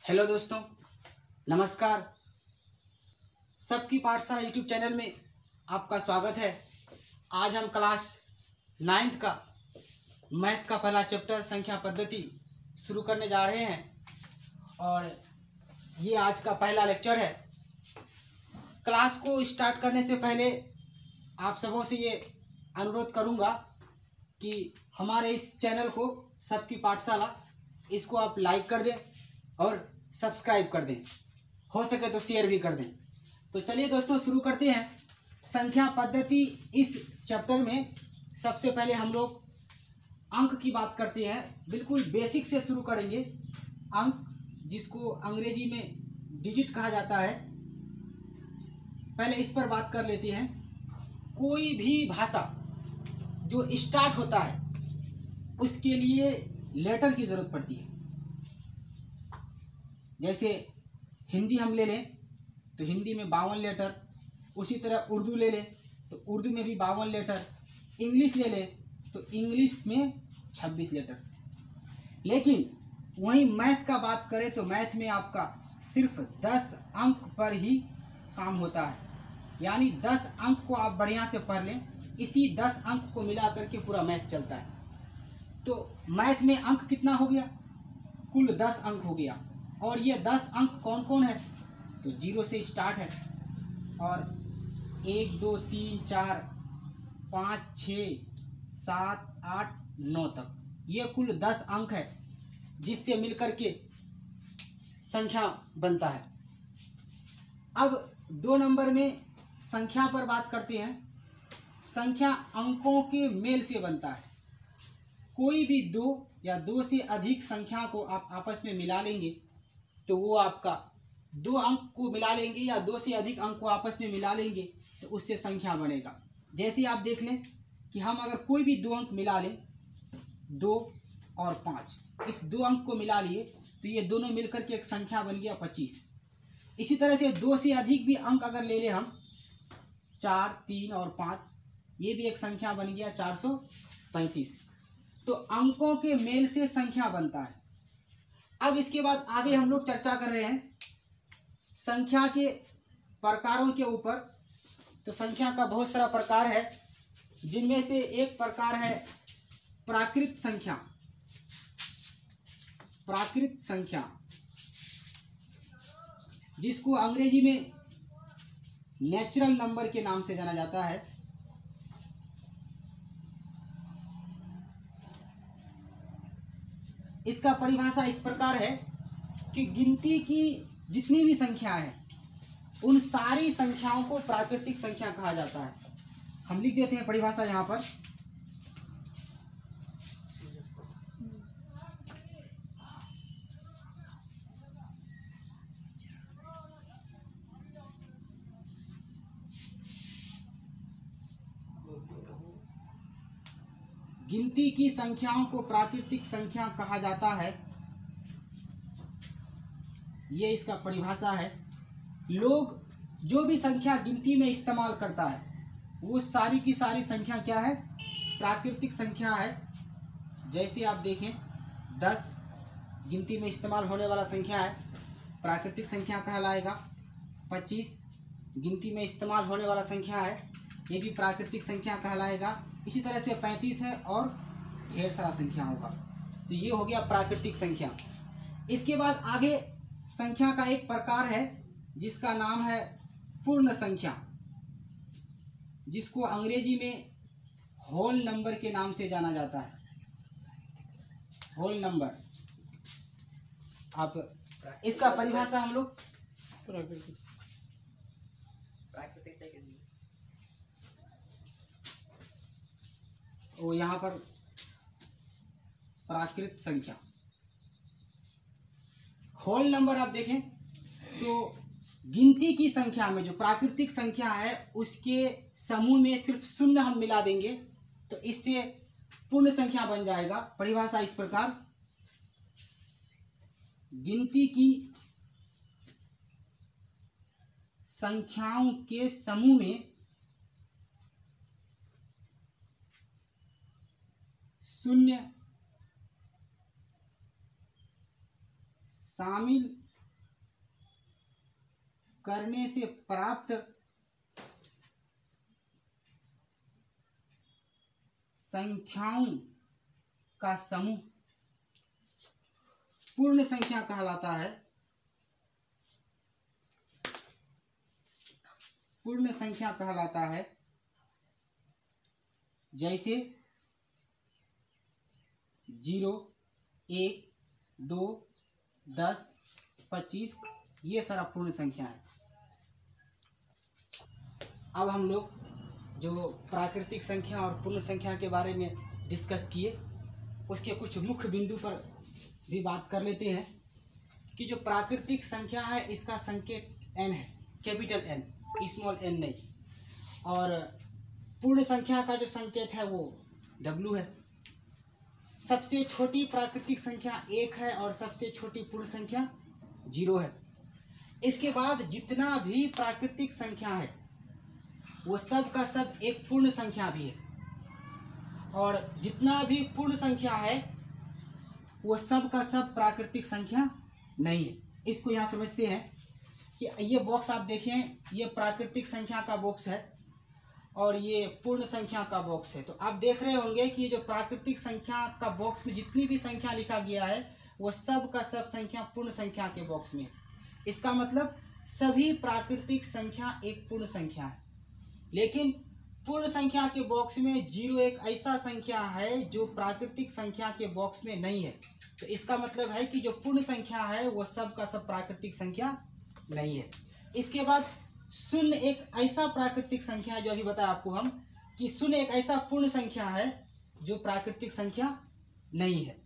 Hello दोस्तों, नमस्कार। सबकी पाठशाला यूट्यूब चैनल में आपका स्वागत है। आज हम क्लास 9th का मैथ का पहला चैप्टर संख्या पद्धति शुरू करने जा रहे हैं और ये आज का पहला लेक्चर है। क्लास को स्टार्ट करने से पहले आप सबों से ये अनुरोध करूँगा कि हमारे इस चैनल को सबकी पाठशाला इसको आप लाइक कर दें और सब्सक्राइब कर दें, हो सके तो शेयर भी कर दें। तो चलिए दोस्तों शुरू करते हैं संख्या पद्धति। इस चैप्टर में सबसे पहले हम लोग अंक की बात करते हैं। बिल्कुल बेसिक से शुरू करेंगे। अंक, जिसको अंग्रेजी में डिजिट कहा जाता है, पहले इस पर बात कर लेते हैं। कोई भी भाषा जो स्टार्ट होता है उसके लिए लेटर की ज़रूरत पड़ती है। जैसे हिंदी हम ले लें तो हिंदी में 52 लेटर, उसी तरह उर्दू ले लें तो उर्दू में भी 52 लेटर, इंग्लिश ले लें तो इंग्लिश में 26 लेटर। लेकिन वहीं मैथ का बात करें तो मैथ में आपका सिर्फ 10 अंक पर ही काम होता है। यानी 10 अंक को आप बढ़िया से पढ़ लें, इसी 10 अंक को मिला करके पूरा मैथ चलता है। तो मैथ में अंक कितना हो गया? कुल 10 अंक हो गया। और ये 10 अंक कौन कौन है? तो 0 से स्टार्ट है और 1 2 3 4 5 6 7 8 9 तक ये कुल 10 अंक है, जिससे मिलकर के संख्या बनता है। अब 2 नंबर में संख्या पर बात करते हैं। संख्या अंकों के मेल से बनता है। कोई भी 2 या 2 से अधिक संख्या को आप आपस में मिला लेंगे तो वो आपका 2 अंक को मिला लेंगे या 2 से अधिक अंक को आपस में मिला लेंगे तो उससे संख्या बनेगा। जैसे आप देख लें कि हम अगर कोई भी 2 अंक मिला लें, 2 और 5, इस 2 अंक को मिला लिए तो ये दोनों मिलकर के एक संख्या बन गया 25। इसी तरह से 2 से अधिक भी अंक अगर ले लें हम, 4 3 और 5, ये भी एक संख्या बन गया 435। तो अंकों के मेल से संख्या बनता है। अब इसके बाद आगे हम लोग चर्चा कर रहे हैं संख्या के प्रकारों के ऊपर। तो संख्या का बहुत सारा प्रकार है, जिनमें से एक प्रकार है प्राकृत संख्या। प्राकृत संख्या, जिसको अंग्रेजी में नेचुरल नंबर के नाम से जाना जाता है। इसका परिभाषा इस प्रकार है कि गिनती की जितनी भी संख्या है उन सारी संख्याओं को प्राकृतिक संख्या कहा जाता है। हम लिख देते हैं परिभाषा यहाँ पर। गिनती की संख्याओं को प्राकृतिक संख्या कहा जाता है, ये इसका परिभाषा है। लोग जो भी संख्या गिनती में इस्तेमाल करता है वो सारी की सारी संख्या क्या है? प्राकृतिक संख्या है। जैसे आप देखें 10 गिनती में इस्तेमाल होने वाला संख्या है, प्राकृतिक संख्या कहलाएगा। 25 गिनती में इस्तेमाल होने वाला संख्या है, ये भी प्राकृतिक संख्या कहलाएगा। इसी तरह से 35 है और ढेर सारा संख्या होगा। तो ये हो गया प्राकृतिक संख्या। इसके बाद आगे संख्या का एक प्रकार है जिसका नाम है पूर्ण संख्या, जिसको अंग्रेजी में होल नंबर के नाम से जाना जाता है। Whole number. आप इसका परिभाषा हम लोग वो यहाँ पर प्राकृत संख्या, होल नंबर आप देखें तो गिनती की संख्या में जो प्राकृतिक संख्या है उसके समूह में सिर्फ शून्य हम मिला देंगे तो इससे पूर्ण संख्या बन जाएगा। परिभाषा इस प्रकार, गिनती की संख्याओं के समूह में शून्य शामिल करने से प्राप्त संख्याओं का समूह पूर्ण संख्या कहलाता है। पूर्ण संख्या कहलाता है। जैसे 0, 1, 2, 10, 25 ये सारा पूर्ण संख्या है। अब हम लोग जो प्राकृतिक संख्या और पूर्ण संख्या के बारे में डिस्कस किए, उसके कुछ मुख्य बिंदु पर भी बात कर लेते हैं कि जो प्राकृतिक संख्या है इसका संकेत n है, कैपिटल N, स्मॉल n नहीं। और पूर्ण संख्या का जो संकेत है वो W है। सबसे छोटी प्राकृतिक संख्या 1 है और सबसे छोटी पूर्ण संख्या 0 है। इसके बाद जितना भी प्राकृतिक संख्या है वो सब का सब एक पूर्ण संख्या भी है, और जितना भी पूर्ण संख्या है वो सब का सब प्राकृतिक संख्या नहीं है। इसको यहाँ समझते हैं कि ये बॉक्स आप देखें, ये प्राकृतिक संख्या का बॉक्स है और ये पूर्ण संख्या का बॉक्स है। तो आप देख रहे होंगे कि जो प्राकृतिक संख्या का बॉक्स में जितनी भी संख्या लिखा गया है वो सब का सब संख्या पूर्ण संख्या के बॉक्स में है। इसका मतलब सभी प्राकृतिक संख्या एक पूर्ण संख्या है। लेकिन पूर्ण संख्या के बॉक्स में 0 एक ऐसा संख्या है जो प्राकृतिक संख्या के बॉक्स में नहीं है। तो इसका मतलब है कि जो पूर्ण संख्या है वो सब का सब प्राकृतिक संख्या नहीं है। इसके बाद 0 एक ऐसा प्राकृतिक संख्या है, जो अभी बताया आपको हम कि 0 एक ऐसा पूर्ण संख्या है जो प्राकृतिक संख्या नहीं है।